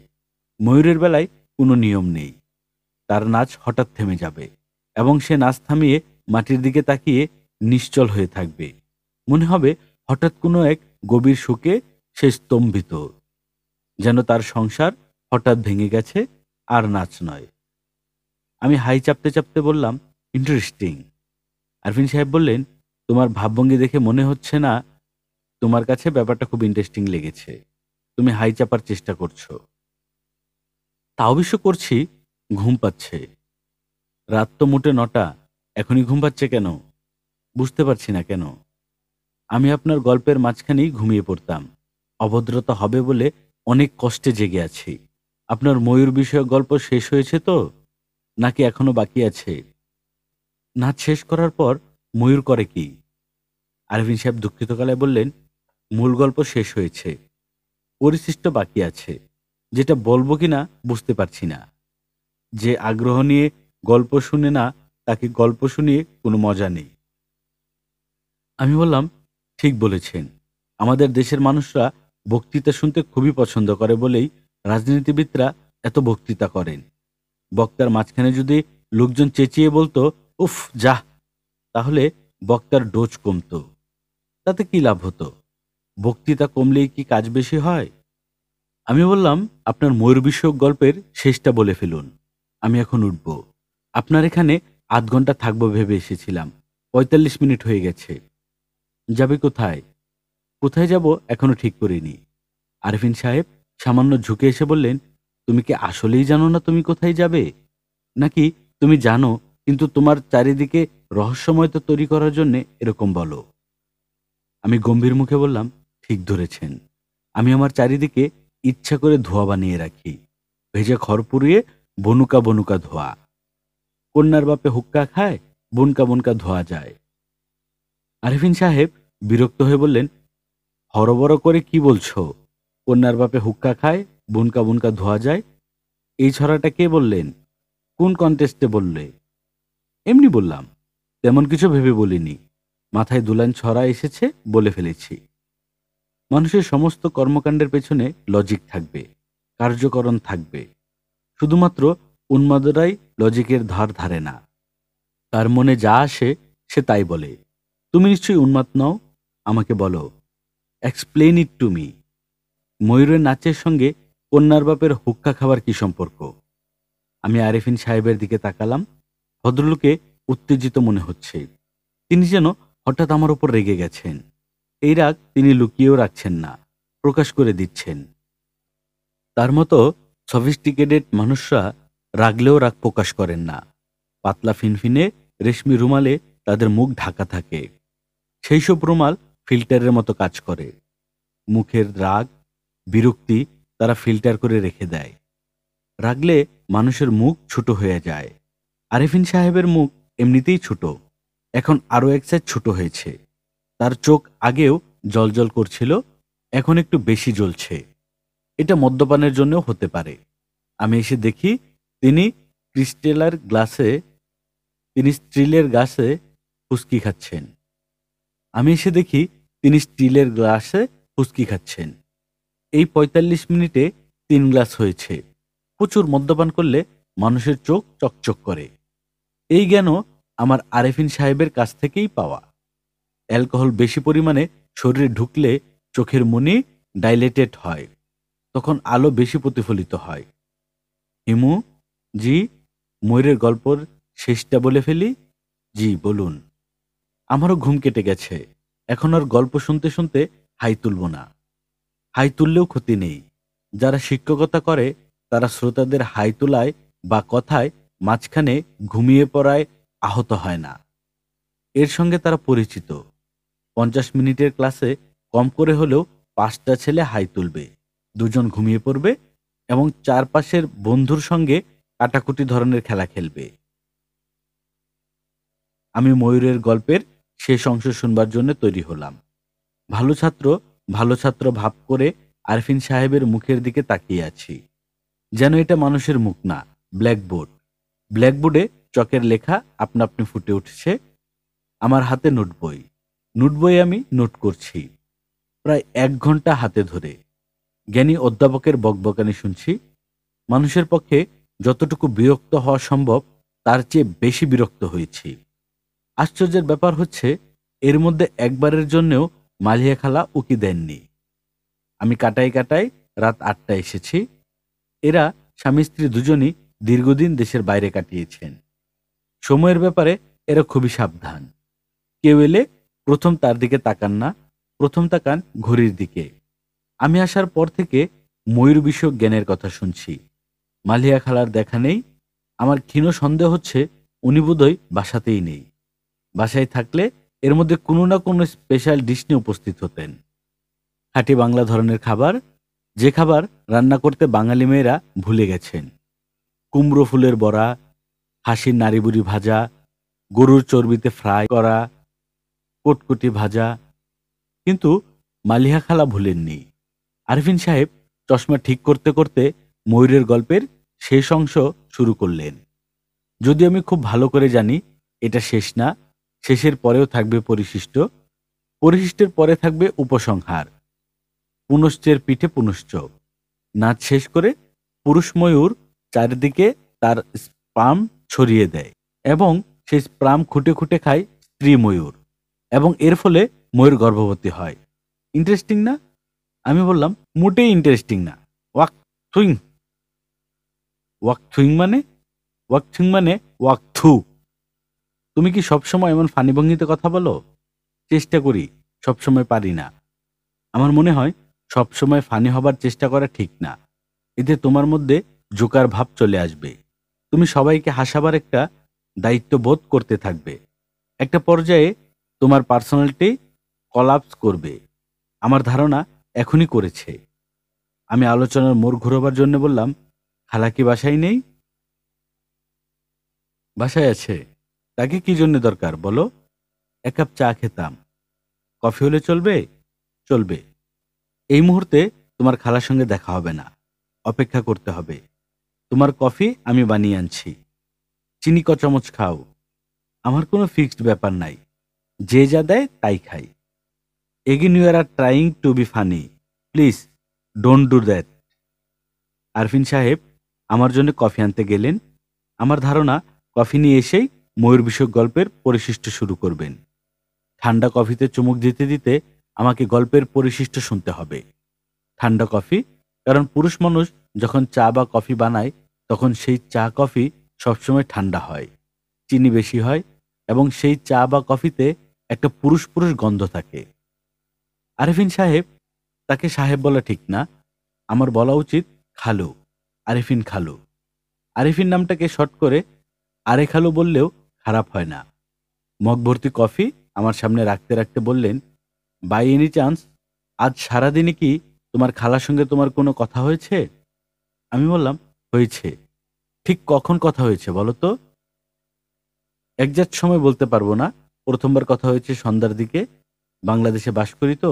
ময়ূরের বেলায় কোনো নিয়ম নেই। তার নাচ হঠাৎ থেমে যাবে এবং সে নাচ থামিয়ে মাটির দিকে তাকিয়ে নিশ্চল হয়ে থাকবে। মনে হবে হঠাৎ কোনো এক গভীর শোকে সে স্তম্ভিত, যেন তার সংসার হঠাৎ ভেঙে গেছে, আর নাচ নয়। আমি হাই চাপতে চাপতে বললাম, ইন্টারেস্টিং। আরফিন সাহেব বললেন, তোমার ভাবভঙ্গি দেখে মনে হচ্ছে না তোমার কাছে ব্যাপারটা খুব ইন্টারেস্টিং লেগেছে। তুমি হাই চাপার চেষ্টা করছো। তা অবশ্য করছি। ঘুম পাচ্ছে। রাত তো মোটে 9টা, এখনই ঘুম পাচ্ছে কেন? বুঝতে পারছি না কেন। আমি আপনার গল্পের মাঝখানেই ঘুমিয়ে পড়তাম। অভদ্রতা হবে বলে অনেক কষ্টে জেগে আছি। আপনার ময়ূর বিষয়ক গল্প শেষ হয়েছে তো, নাকি এখনো বাকি আছে? নাচ শেষ করার পর ময়ূর করে কি? আরভিন সাহেব দুঃখিত গলায় বললেন, মূল গল্প শেষ হয়েছে, পরিশিষ্ট বাকি আছে, যেটা বলবো কিনা বুঝতে পারছি না। যে আগ্রহ নিয়ে গল্প শুনে না, তাকে গল্প শুনিয়ে কোনো মজা নেই। আমি বললাম, ঠিক বলেছেন। আমাদের দেশের মানুষরা বক্তৃতা শুনতে খুবই পছন্দ করে বলেই রাজনীতিবিদরা এত বক্তৃতা করেন। বক্তার মাঝখানে যদি লোকজন চেঁচিয়ে বলতো, উফ যাহ, তাহলে বক্তার ডোজ কমতো। তাতে কি লাভ হতো? বক্তৃতা কমলেই কি কাজ বেশি হয়? আমি বললাম, আপনার ময়ূর বিষয়ক গল্পের শেষটা বলে ফেলুন। আমি এখন উঠব। আপনার এখানে 8 ঘন্টা থাকবো ভেবে এসেছিলাম, 45 মিনিট হয়ে গেছে। যাবে কোথায়? কোথায় যাব এখনো ঠিক করিনি। আরফিন সাহেব সামান্য ঝুঁকে এসে বললেন, তুমি কি আসলেই জানো না তুমি কোথায় যাবে? নাকি তুমি জানো কিন্তু তোমার চারিদিকে রহস্যময়তা তৈরি করার জন্য এরকম বলো? আমি গম্ভীর মুখে বললাম, ঠিক ধরেছেন। আমি আমার চারিদিকে ইচ্ছা করে ধোঁয়া বানিয়ে রাখি। ভেজা খড় পুড়িয়ে বনুকা বনুকা ধোঁয়া। কন্যার বাপে হুক্কা খায়, বনকা বনকা ধোয়া যায়। আরিফিন সাহেব বিরক্ত হয়ে বললেন, হরবড় করে কি বলছো? কন্যার বাপে হুক্কা খায়, বুনকা বুনকা ধোয়া যায়? এই ছড়াটা কে বললেন? কোন কন্টেস্টে বললে? এমনি বললাম, তেমন কিছু ভেবে বলিনি। মাথায় দুলান ছড়া এসেছে, বলে ফেলেছি। মানুষের সমস্ত কর্মকাণ্ডের পেছনে লজিক থাকবে, কার্যকরণ থাকবে। শুধুমাত্র উন্মাদরাই লজিকের ধার ধারে না। তার মনে যা আসে সে তাই বলে। তুমি নিশ্চয়ই উন্মাদ নও? আমাকে বলো, এক্সপ্লেইন ইট টু মি। ময়ূরের নাচের সঙ্গে কন্যার বাপের হুক্কা খাবার কি সম্পর্ক? আমি আরিফিন সাহেবের দিকে তাকালাম। ভদ্রলোকে উত্তেজিত মনে হচ্ছে। তিনি যেন হঠাৎ আমার উপর রেগে গেছেন। এই রাগ তিনি লুকিয়েও রাখছেন না, প্রকাশ করে দিচ্ছেন। তার মতো সফিস্টিকেটেড মানুষরা রাগলেও রাগ প্রকাশ করেন না। পাতলা ফিনফিনে রেশমি রুমালে তাদের মুখ ঢাকা থাকে। সেই সব রুমাল ফিল্টারের মতো কাজ করে। মুখের রাগ, বিরক্তি তারা ফিল্টার করে রেখে দেয়। রাগলে মানুষের মুখ ছোট হয়ে যায়। আরিফিন সাহেবের মুখ এমনিতেই ছোট, এখন আরো এক সাইজ ছোট হয়েছে। তার চোখ আগেও জ্বলজ্বল করছিল, এখন একটু বেশি জ্বলছে। এটা মদ্যপানের জন্যও হতে পারে। আমি এসে দেখি তিনি স্টিলের গ্লাসে হুস্কি খাচ্ছেন। এই ৪৫ মিনিটে ৩ গ্লাস হয়েছে। প্রচুর মদ্যপান করলে মানুষের চোখ চকচক করে। এই জ্ঞানও আমার আরেফিন সাহেবের কাছ থেকেই পাওয়া। অ্যালকোহল বেশি পরিমাণে শরীরে ঢুকলে চোখের মনি ডাইলেটেড হয়। তখন আলো বেশি প্রতিফলিত হয়। হিমু, জি, ময়ূরের গল্পর শেষটা বলে ফেলি। জি, বলুন। আমারও ঘুম কেটে গেছে। এখন আর গল্প শুনতে শুনতে হাই তুলব না। হাই তুললেও ক্ষতি নেই। যারা শিক্ষকতা করে তারা শ্রোতাদের হাই তোলায় বা কথায় মাঝখানে ঘুমিয়ে পড়ায় আহত হয় না। এর সঙ্গে তারা পরিচিত। ৫০ মিনিটের ক্লাসে কম করে হলেও ৫টা ছেলে হাই তুলবে, ২জন ঘুমিয়ে পড়বে এবং চারপাশের বন্ধুর সঙ্গে কাটাকুটি ধরনের খেলা খেলবে। আমি ময়ূরের গল্পের শেষ অংশ শুনবার জন্য তৈরি হলাম। ভালো ছাত্র, ভালো ছাত্র ভাব করে আরফিন সাহেবের মুখের দিকে তাকিয়ে আছি। যেন এটা মানুষের মুখ না, ব্ল্যাকবোর্ড। ব্ল্যাকবোর্ডে চকের লেখা আপনা আপনি ফুটে উঠছে। আমার হাতে নোট বই। নোট বই আমি নোট করছি। প্রায় ১ ঘন্টা হাতে ধরে। জ্ঞানী অধ্যাপকের বকবকানি শুনছি। মানুষের পক্ষে যতটুকু বিরক্ত হওয়া সম্ভব তার চেয়ে বেশি বিরক্ত হয়েছি। আশ্চর্যের ব্যাপার হচ্ছে, এর মধ্যে একবারের জন্যেও মালিয়া খালা উকি দেননি। আমি কাটাই কাটাই রাত ৮টায় এসেছি। এরা স্বামী স্ত্রী দুজনই দীর্ঘদিন দেশের বাইরে কাটিয়েছেন। সময়ের ব্যাপারে এরা খুবই সাবধান। কেউ এলে প্রথম তার দিকে তাকান না, প্রথম তাকান ঘড়ির দিকে। আমি আসার পর থেকে ময়ূর বিষয়ক জ্ঞানের কথা শুনছি। মালিয়া খালার দেখা নেই। আমার ক্ষীণ সন্দেহ হচ্ছে উনি বোধহয় বাসাতেই নেই। বাসায় থাকলে এর মধ্যে কোনো না কোনো স্পেশাল ডিশ নিয়ে উপস্থিত হতেন। খাঁটি বাংলা ধরনের খাবার, যে খাবার রান্না করতে বাঙালি মেয়েরা ভুলে গেছেন। কুমড়ো ফুলের বড়া, হাসির নাড়িবুড়ি ভাজা, গরুর চর্বিতে ফ্রাই করা, কটকটি ভাজা। কিন্তু মালিহা খালা ভুলেননি। আরফিন সাহেব চশমা ঠিক করতে করতে ময়ূরের গল্পের শেষ অংশ শুরু করলেন। যদিও আমি খুব ভালো করে জানি এটা শেষ না, শেষের পরেও থাকবে পরিশিষ্ট, পরিশিষ্টের পরে থাকবে উপসংহার। পুনশ্চের পিঠে পুনশ্চ। নাচ শেষ করে পুরুষ ময়ূর চারিদিকে তার স্পাম ছড়িয়ে দেয় এবং সেই স্পাম খুঁটে খুঁটে খায় স্ত্রী ময়ূর এবং এর ফলে ময়ূর গর্ভবতী হয়। ইন্টারেস্টিং না? আমি বললাম, মোটেই ইন্টারেস্টিং না। ওয়াক থুইং। ওয়াক থুইং মানে? ওয়াক থুইং মানে ওয়াক থু। তুমি কি সবসময় এমন ফানি ভঙ্গিতে কথা বলো? চেষ্টা করি, সবসময় পারি না। আমার মনে হয় সবসময় ফানি হবার চেষ্টা করা ঠিক না। এতে তোমার মধ্যে জোকার ভাব চলে আসবে। তুমি সবাইকে হাসাবার একটা দায়িত্ব বোধ করতে থাকবে। একটা পর্যায়ে তোমার পার্সোনালিটি কলাপস করবে। আমার ধারণা এখনই করেছে। আমি আলোচনার মোড় ঘুরোবার জন্য বললাম, খালা কি বাসায় নেই? বাসায় আছে। তাকে কি জন্য দরকার বলো? ১ কাপ চা খেতাম। কফি হলে চলবে? চলবে। এই মুহূর্তে তোমার খালার সঙ্গে দেখা হবে না, অপেক্ষা করতে হবে। তোমার কফি আমি বানিয়ে আনছি। চিনি ক চামচ খাও? আমার কোনো ফিক্সড ব্যাপার নাই, যে যা দেয় তাই খাই। Again you are trying to be funny, please don't do that. Arfin Saheb আমার জন্য কফি আনতে গেলেন। আমার ধারণা কফি নিয়ে এসেই ময়ূর বিষয়ক গল্পের পরিশিষ্ট শুরু করবেন। ঠান্ডা কফিতে চুমুক দিতে দিতে আমাকে গল্পের পরিশিষ্ট শুনতে হবে। ঠান্ডা কফি, কারণ পুরুষ মানুষ যখন চা বা কফি বানায় তখন সেই চা কফি সবসময় ঠান্ডা হয়, চিনি বেশি হয় এবং সেই চা বা কফিতে একটা পুরুষ পুরুষ গন্ধ থাকে। আরেফিন সাহেব, তাকে সাহেব বলা ঠিক না, আমার বলা উচিত খালু, আরেফিন খালু। আরেফিন নামটাকে শর্ট করে আরে খালু বললেও খারাপ হয় না। মগ ভর্তি কফি আমার সামনে রাখতে রাখতে বললেন, বাই এনি চান্স আজ সারাদিনে কি তোমার খালার সঙ্গে তোমার কোনো কথা হয়েছে? আমি বললাম, হয়েছে। ঠিক কখন কথা হয়েছে বলো তো? একজাক্ট সময় বলতে পারবো না। প্রথমবার কথা হয়েছে সন্ধ্যার দিকে। বাংলাদেশে বাস করি তো,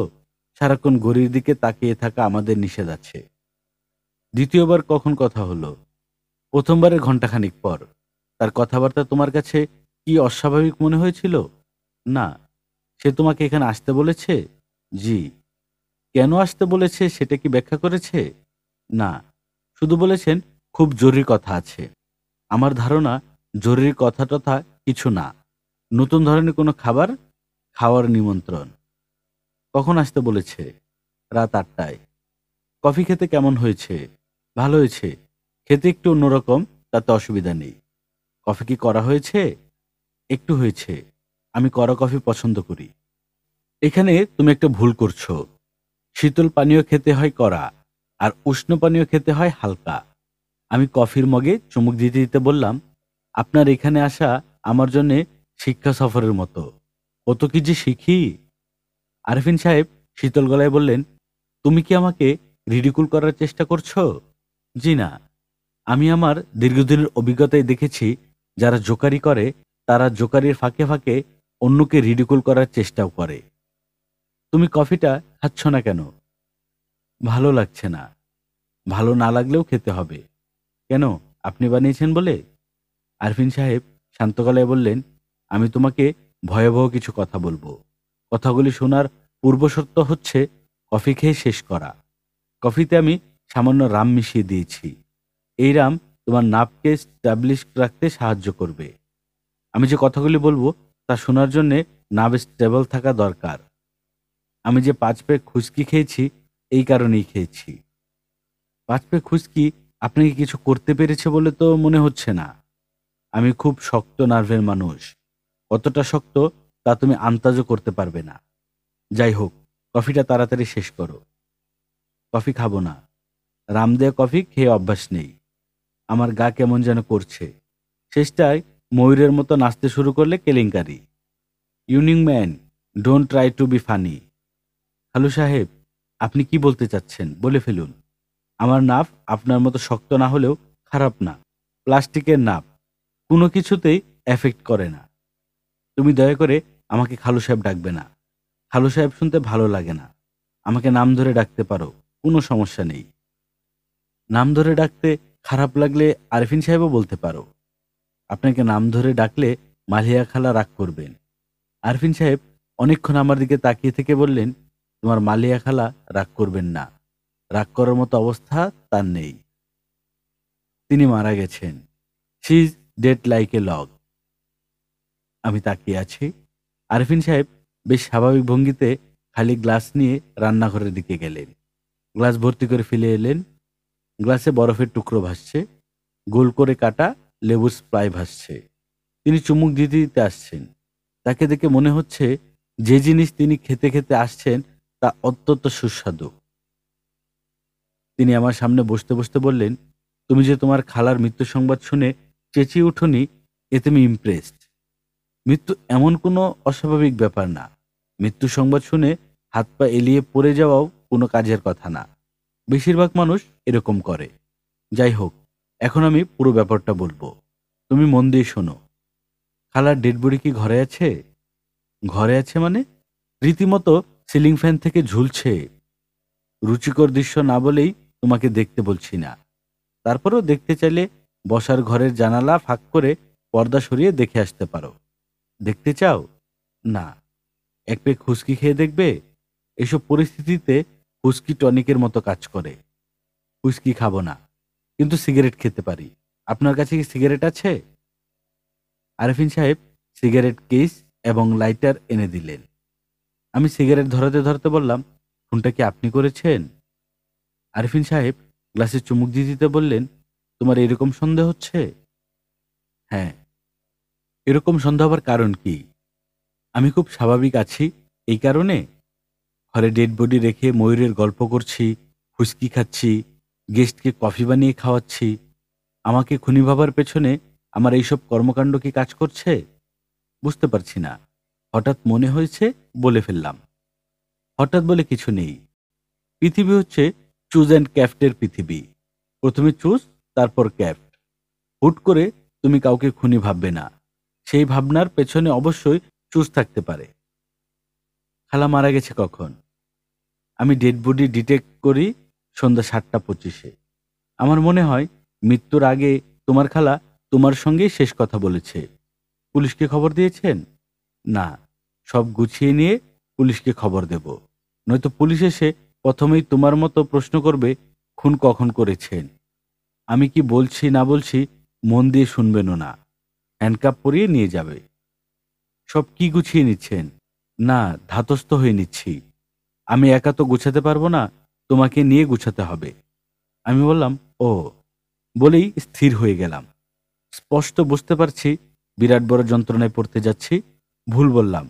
সারাক্ষণ ঘড়ির দিকে তাকিয়ে থাকা আমাদের নিষেধ আছে। দ্বিতীয়বার কখন কথা হলো? প্রথমবারের ঘণ্টাখানিক পর। তার কথাবার্তা তোমার কাছে কি অস্বাভাবিক মনে হয়েছিল? না। সে তোমাকে এখানে আসতে বলেছে? জি। কেন আসতে বলেছে সেটা কি ব্যাখ্যা করেছে? না। শুধু বলেছেন খুব জরুরি কথা আছে। আমার ধারণা জরুরি কথা টথা কিছু না। নতুন ধরনের কোনো খাবার খাওয়ার নিমন্ত্রণ। কখন আসতে বলেছে? রাত ৮টায়। কফি খেতে কেমন হয়েছে? ভালো হয়েছে। খেতে একটু অন্যরকম, তাতে অসুবিধা নেই। কফি কি করা হয়েছে? একটু হয়েছে। আমি কড়া কফি পছন্দ করি। এখানে তুমি একটা ভুল করছো। শীতল পানীয় খেতে হয় কড়া, আর উষ্ণ পানীয় খেতে হয় হালকা। আমি কফির মগে চুমুক দিতে দিতে বললাম, আপনার এখানে আসা আমার জন্যে শিক্ষা সফরের মতো। কত কি যে শিখি। আরফিন সাহেব শীতল গলায় বললেন, তুমি কি আমাকে রিডিকুল করার চেষ্টা করছো? জি না। আমি আমার দীর্ঘদিনের অভিজ্ঞতায় দেখেছি, যারা জোকারি করে তারা জোকারির ফাঁকে ফাঁকে অন্যকে রিডিকুল করার চেষ্টাও করে। তুমি কফিটা খাচ্ছ না কেন? ভালো লাগছে না। ভালো না লাগলেও খেতে হবে। কেন? আপনি বানিয়েছেন বলে? আরফিন সাহেব শান্ত গলায় বললেন, আমি তোমাকে ভয়াবহ কিছু কথা বলবো। কথাগুলি শোনার পূর্বশর্ত হচ্ছে কফি খেয়ে শেষ করা। কফিতে আমি সামান্য রাম মিশিয়ে দিয়েছি। এই রাম তোমার নাভকে স্ট্যাবলিশ রাখতে সাহায্য করবে। আমি যে কথাগুলি বলবো তা শোনার জন্যে নাভ স্টেবল থাকা দরকার। আমি যে 5 পেগ খুশকি খেয়েছি, এই কারণেই খেয়েছি। 5 পেগ খুশকি আপনাকে কিছু করতে পেরেছে বলে তো মনে হচ্ছে না। আমি খুব শক্ত নার্ভের মানুষ। কতটা শক্ত তা তুমি আন্দাজও করতে পারবে না। যাই হোক, কফিটা তাড়াতাড়ি শেষ করো। কফি খাবো না। রাম দেয়া কফি খেয়ে অভ্যাস নেই। আমার গা কেমন যেন করছে। শেষটায় ময়ূরের মতো নাচতে শুরু করলে কেলেঙ্কারি। Young man, don't try to be funny. খালু সাহেব, আপনি কি বলতে চাচ্ছেন বলে ফেলুন। আমার নাভ আপনার মতো শক্ত না হলেও খারাপ না। প্লাস্টিকের নাভ কোনো কিছুতেই এফেক্ট করে না। তুমি দয়া করে আমাকে খালু সাহেব ডাকবে না। খালু সাহেব শুনতে ভালো লাগে না। আমাকে নাম ধরে ডাকতে পারো, কোনো সমস্যা নেই। নাম ধরে ডাকতে খারাপ লাগলে আরফিন সাহেবও বলতে পারো। আপনাকে নাম ধরে ডাকলে মালিয়া খালা রাগ করবেন। আরফিন সাহেব অনেকক্ষণ আমার দিকে তাকিয়ে থেকে বললেন, তোমার মালিয়া খালা রাগ করবেন না। রাগ করার মতো অবস্থা তার নেই। তিনি মারা গেছেন। She is dead like a log. আমি তাকিয়ে আছি। আরফিন সাহেব বেশ স্বাভাবিক ভঙ্গিতে খালি গ্লাস নিয়ে রান্নাঘরের দিকে গেলেন। গ্লাস ভর্তি করে ফেলে এলেন। গ্লাসে বরফের টুকরো ভাসছে। গোল করে কাটা লেবুর স্প্রাই ভাসছে। তিনি চুমুক দিতে দিতে আসছেন। তাকে দেখে মনে হচ্ছে যে জিনিস তিনি খেতে খেতে আসছেন তা অত্যন্ত সুস্বাদু। তিনি আমার সামনে বসতে বসতে বললেন, তুমি যে তোমার খালার মৃত্যু সংবাদ শুনে চেঁচিয়ে উঠোনি, এতে আমি ইমপ্রেসড। মৃত্যু এমন কোনো অস্বাভাবিক ব্যাপার না। মৃত্যু সংবাদ শুনে হাত পা এলিয়ে পড়ে যাওয়াও কোনো কাজের কথা না। বেশিরভাগ মানুষ এরকম করে। যাই হোক, এখন আমি পুরো ব্যাপারটা বলবো। তুমি মন দিয়ে শোনো। খালার ডেড বডি কি ঘরে আছে? ঘরে আছে মানে? রীতিমতো সিলিং ফ্যান থেকে ঝুলছে। রুচিকর দৃশ্য না বলেই তোমাকে দেখতে বলছি না। তারপরেও দেখতে চাইলে বসার ঘরের জানালা ফাঁক করে পর্দা সরিয়ে দেখে আসতে পারো। দেখতে চাও? না। এক পেগ হুস্কি খেয়ে দেখবে। এসব পরিস্থিতিতে হুস্কি টনিকের মতো কাজ করে। হুস্কি খাবো না, কিন্তু সিগারেট খেতে পারি। আপনার কাছে কি সিগারেট আছে? আরফিন সাহেব সিগারেট কেস এবং লাইটার এনে দিলেন। আমি সিগারেট ধরাতে ধরাতে বললাম, খুনটা কি আপনি করেছেন? আরফিন সাহেব গ্লাসে চুমুক দিয়ে দিতে বললেন, তোমার এরকম সন্দেহ হচ্ছে? হ্যাঁ। এরকম সন্দেহ হবার কারণ কি? আমি খুব স্বাভাবিক আছি এই কারণে? ঘরে ডেড বডি রেখে ময়ূরের গল্প করছি, হুইস্কি খাচ্ছি, গেস্টকে কফি বানিয়ে খাওয়াচ্ছি। আমাকে খুনি ভাবার পেছনে আমার এইসব কর্মকাণ্ড কি কাজ করছে? বুঝতে পারছি না। হঠাৎ মনে হয়েছে, বলে ফেললাম। হঠাৎ বলে কিছু নেই। পৃথিবী হচ্ছে চুজ অ্যান্ড ক্যাফটের পৃথিবী। প্রথমে চুজ, তারপর ক্যাফট। হুট করে তুমি কাউকে খুনি ভাববে না। সেই ভাবনার পেছনে অবশ্যই চুজ থাকতে পারে। খালা মারা গেছে কখন? আমি ডেড বডি ডিটেক্ট করি সন্ধ্যা 7:25-এ। আমার মনে হয় মৃত্যুর আগে তোমার খালা তোমার সঙ্গেই শেষ কথা বলেছে। পুলিশকে খবর দিয়েছেন? না। সব গুছিয়ে নিয়ে পুলিশকে খবর দেব। নয়তো পুলিশ এসে প্রথমেই তোমার মতো প্রশ্ন করবে, খুন কখন করেছেন। আমি কি বলছি না বলছি মন দিয়ে শুনবেনও না। হ্যান্ডকাপ পরিয়ে নিয়ে যাবে। সব কি গুছিয়ে নিচ্ছেন? না, ধাতস্থ হয়ে নিচ্ছি। আমি একা তো গুছাতে পারবো না। তোমাকে নিয়ে গুছাতে হবে। আমি বললাম, ও, বলেই স্থির হয়ে গেলাম। স্পষ্ট বুঝতে পারছি বিরাট বড় যন্ত্রণায় পড়তে যাচ্ছি। ভুল বললাম,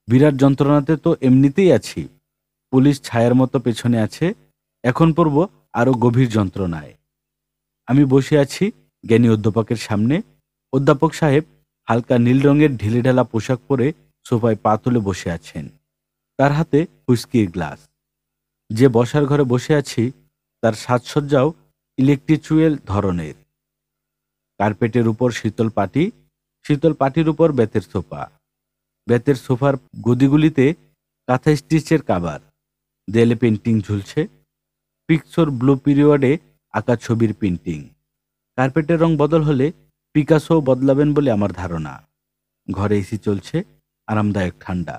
বিরাট যন্ত্রণাতে তো এমনিতেই আছি। পুলিশ ছায়ার মতো পেছনে আছে, এখন পড়ব আরো গভীর যন্ত্রণায়। আমি বসে আছি জ্ঞানী অধ্যাপকের সামনে। অধ্যাপক সাহেব হালকা নীল রঙের ঢিলেঢালা পোশাক পরে সোফায় পা তুলে বসে আছেন। তার হাতে হুইস্কির গ্লাস। যে বসার ঘরে বসে আছি তার সাজসজ্জাও ইলেকট্রিচুয়াল ধরনের। কার্পেটের উপর শীতল পাটি, শীতল পাটির উপর বেতের সোফা, বেতের সোফার গদিগুলিতে কাঁথা স্টিচের কাবার। দেয়ালে পেন্টিং ঝুলছে, পিকচর ব্লু পিরিয়ডে আঁকা ছবির পেন্টিং। কার্পেটের রং বদল হলে পিকাসো বদলাবেন বলে আমার ধারণা। ঘরে এসি চলছে, আরামদায়ক ঠান্ডা।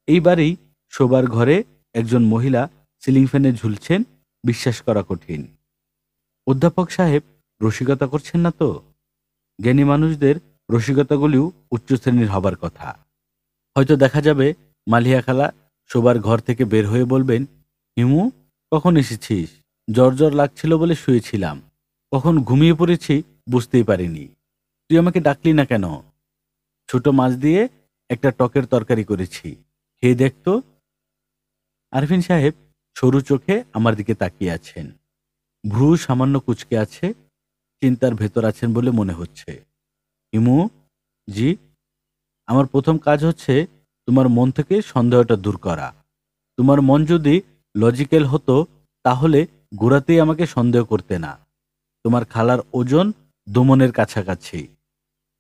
এইবারেই শোবার ঘরে একজন মহিলা সিলিং ফ্যানে ঝুলছেন, বিশ্বাস করা কঠিন। অধ্যাপক সাহেব রসিকতা করছেন না তো? জ্ঞানী মানুষদের রসিকতাগুলিও উচ্চ শ্রেণীর হবার কথা। হয়তো দেখা যাবে মালিয়া খালা শোবার ঘর থেকে বের হয়ে বলবেন, হিমু, কখন এসেছিস? জ্বর জ্বর লাগছিল বলে শুয়েছিলাম, কখন ঘুমিয়ে পড়েছি বুঝতেই পারিনি। তুই আমাকে ডাকলি না কেন? ছোট মাছ দিয়ে একটা টকের তরকারি করেছি, খেয়ে দেখতো। আরফিন সাহেব সরু চোখে আমার দিকে তাকিয়ে আছেন। ভ্রু সামান্য কুঁচকে আছে, চিন্তার ভেতর আছেন বলে মনে হচ্ছে। হিমু, জি? আমার প্রথম কাজ হচ্ছে তোমার মন থেকে সন্দেহটা দূর করা। তোমার মন যদি লজিক্যাল হতো তাহলে গোড়াতেই আমাকে সন্দেহ করতে না। তোমার খালার ওজন দুমনের কাছাকাছি।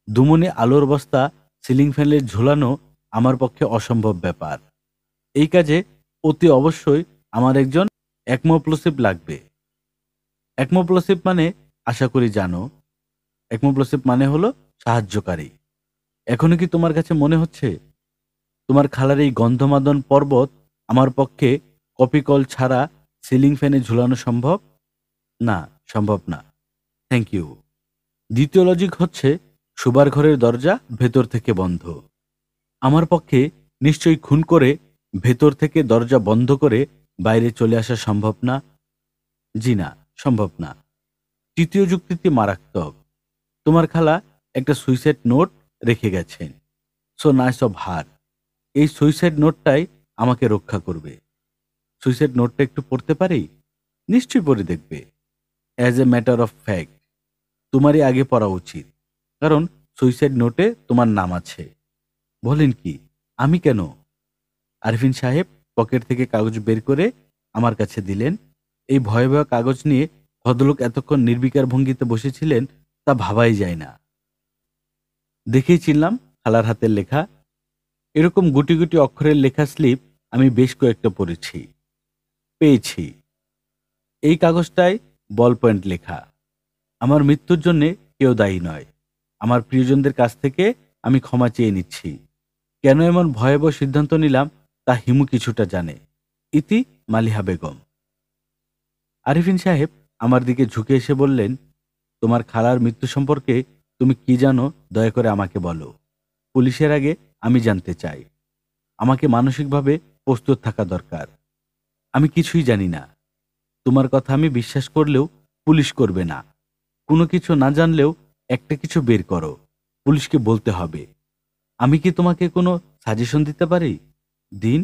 দুমনে আলোর বস্তা সিলিং ফ্যানে ঝোলানো আমার পক্ষে অসম্ভব ব্যাপার। এই কাজে অতি অবশ্যই আমার একজন একমোপ্লোসিভ লাগবে। একমোপ্লোসিভ মানে আশা করি জানো। একমোপ্লোসিভ মানে হলো সাহায্যকারী। এখনো কি তোমার কাছে মনে হচ্ছে তোমার খালার এই গন্ধমাদন পর্বত আমার পক্ষে কপিকল ছাড়া সিলিং ফ্যানে ঝুলানো সম্ভব? না, সম্ভব না। Thank you. দ্বিতীয় লজিক হচ্ছে শোবার ঘরের দরজা ভেতর থেকে বন্ধ। আমার পক্ষে নিশ্চয়ই খুন করে ভেতর থেকে দরজা বন্ধ করে বাইরে চলে আসা সম্ভব না। জি না, সম্ভব না। তৃতীয় যুক্তিটি মারাত্মক। তোমার খালা একটা সুইসাইড নোট রেখে গেছেন। So nice of her. এই সুইসাইড নোটটাই আমাকে রক্ষা করবে। সুইসাইড নোটটা একটু পড়তে পারি? নিশ্চয়ই পড়ে দেখবে। As a matter of fact তোমারই আগে পড়া উচিত, কারণ সুইসাইড নোটে তোমার নাম আছে। বলেন কি? আমি কেন? আরফিন সাহেব পকেট থেকে কাগজ বের করে আমার কাছে দিলেন। এই ভয়াবহ কাগজ নিয়ে ভদ্রলোক এতক্ষণ নির্বিকার ভঙ্গিতে বসেছিলেন তা ভাবাই যায় না। দেখেই চিনলাম খালার হাতের লেখা। এরকম গুটি গুটি অক্ষরের লেখা স্লিপ আমি বেশ কয়েকটা পড়েছি। পেয়েছি। এই কাগজটায় বল পয়েন্ট লেখা, আমার মৃত্যুর জন্যে কেউ দায়ী নয়। আমার প্রিয়জনদের কাছ থেকে আমি ক্ষমা চেয়ে নিচ্ছি। কেন এমন ভয়াবহ সিদ্ধান্ত নিলাম তা হিমু কিছুটা জানে। ইতি মালিহা বেগম। আরিফিন সাহেব আমার দিকে ঝুঁকে এসে বললেন, তোমার খালার মৃত্যু সম্পর্কে তুমি কি জানো দয়া করে আমাকে বলো। পুলিশের আগে আমি জানতে চাই। আমাকে মানসিকভাবে প্রস্তুত থাকা দরকার। আমি কিছুই জানি না। তোমার কথা আমি বিশ্বাস করলেও পুলিশ করবে না। কোনো কিছু না জানলেও একটা কিছু বের করো, পুলিশকে বলতে হবে। আমি কি তোমাকে কোনো সাজেশন দিতে পারি? দিন।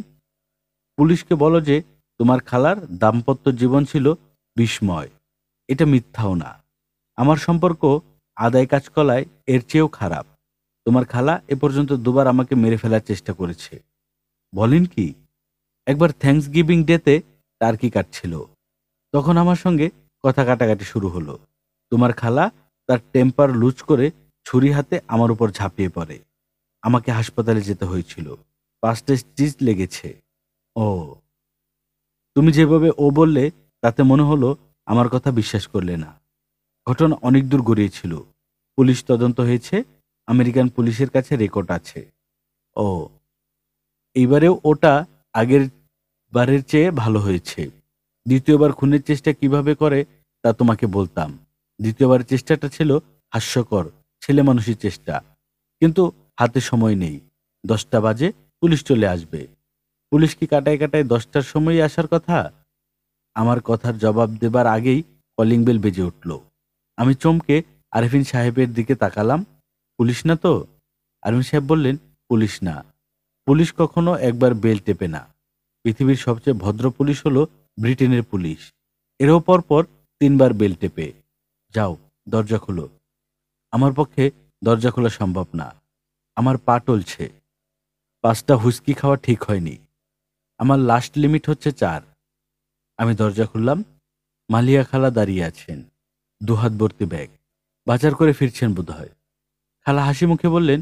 পুলিশকে বলো যে তোমার খালার দাম্পত্য জীবন ছিল বিস্ময়। এটা মিথ্যাও না। আমার সম্পর্ক আদায় কাজকলায় এর চেয়েও খারাপ। তোমার খালা এ পর্যন্ত দুবার আমাকে মেরে ফেলার চেষ্টা করেছে। বলেন কি? একবার থ্যাঙ্কস গিভিং ডেতে টার্কি কাটছিল, তখন আমার সঙ্গে কথা কাটাকাটি শুরু হলো। তোমার খালা তার টেম্পার লুজ করে ছুরি হাতে আমার উপর ঝাঁপিয়ে পড়ে। আমাকে হাসপাতালে যেতে হয়েছিল। 5টা স্টিচ লেগেছে। ও, তুমি যেভাবে ও বললে তাতে মনে হলো আমার কথা বিশ্বাস করলে না। ঘটনা অনেক দূর গড়িয়েছিল। পুলিশ তদন্ত হয়েছে, আমেরিকান পুলিশের কাছে রেকর্ড আছে। ও, এইবারেও ওটা আগের বারের চেয়ে ভালো হয়েছে। দ্বিতীয়বার খুনের চেষ্টা কিভাবে করে তা তোমাকে বলতাম। দ্বিতীয়বারের চেষ্টাটা ছিল হাস্যকর, ছেলে মানুষের চেষ্টা। কিন্তু হাতে সময় নেই। 10টা বাজে পুলিশ চলে আসবে। পুলিশ কি কাটায় কাটায় 10টার সময়ই আসার কথা? আমার কথার জবাব দেবার আগেই কলিং বেল বেজে উঠল। আমি চমকে আরিফিন সাহেবের দিকে তাকালাম। পুলিশ না তো? আরিফিন সাহেব বললেন, পুলিশ না। পুলিশ কখনো একবার বেল টেপে না। পৃথিবীর সবচেয়ে ভদ্র পুলিশ হলো ব্রিটেনের পুলিশ। এরও পরপর 3 বার বেল টেপে। যাও, দরজা খুলো। আমার পক্ষে দরজা খোলা সম্ভব না। আমার পা টলছে। 5টা হুইস্কি খাওয়া ঠিক হয়নি। আমার লাস্ট লিমিট হচ্ছে 4। আমি দরজা খুললাম। মালিয়া খালা দাঁড়িয়ে আছেন, দুহাত ভর্তি ব্যাগ। বাজার করে ফিরছেন বোধহয়। খালা হাসি মুখে বললেন,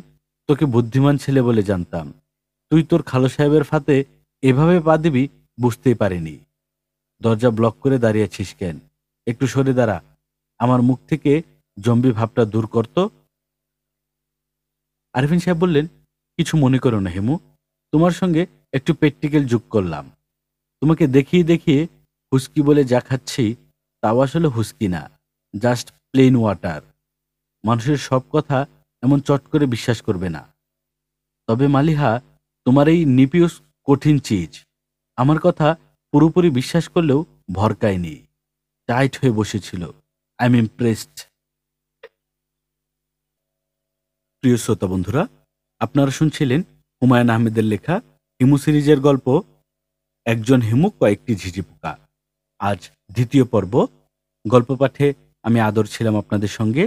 তোকে বুদ্ধিমান ছেলে বলে জানতাম। তুই তোর খালো সাহেবের ফাঁদে এভাবে পা দিবি বুঝতেই পারিনি। দরজা ব্লক করে দাঁড়িয়ে আছিস কেন? একটু সরে দাঁড়া। আমার মুখ থেকে জম্বি ভাবটা দূর করতো। আরিফিন সাহেব বললেন, কিছু মনে করো না হেমু, তোমার সঙ্গে একটু প্র্যাকটিক্যাল যোগ করলাম। তোমাকে দেখিয়ে দেখিয়ে হুস্কি বলে যা খাচ্ছি তাও আসলে হুস্কি না, জাস্ট প্লেন ওয়াটার। মানুষের সব কথা এমন চট করে বিশ্বাস করবে না। তবে মালিহা, তোমার এই নিপিউস কঠিন চিজ। আমার কথা পুরোপুরি বিশ্বাস করলেও ভরকায়নি, টাইট হয়ে বসেছিল। I am impressed. প্রিয় শ্রোতা বন্ধুরা, আপনারা শুনছিলেন হুমায়ুন আহমেদের লেখা হিমু সিরিজের গল্প একজন হিমু কয়েকটি ঝিঝি পোকা। আজ 2য় পর্ব। গল্প পাঠে আমি আদর ছিলাম আপনাদের সঙ্গে।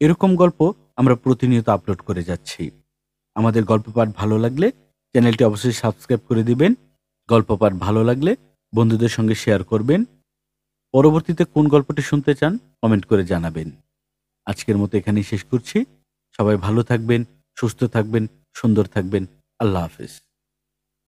এরকম গল্প আমরা প্রতিনিয়ত আপলোড করে যাচ্ছি। আমাদের গল্প পাঠ ভালো লাগলে চ্যানেলটি অবশ্যই সাবস্ক্রাইব করে দিবেন। গল্প পাঠ ভালো লাগলে বন্ধুদের সঙ্গে শেয়ার করবেন। পরবর্তীতে কোন গল্পটি শুনতে চান কমেন্ট করে জানাবেন। আজকের মতো এখানেই শেষ করছি। সবাই ভালো থাকবেন, সুস্থ থাকবেন, সুন্দর থাকবেন। আল্লাহ হাফেজ।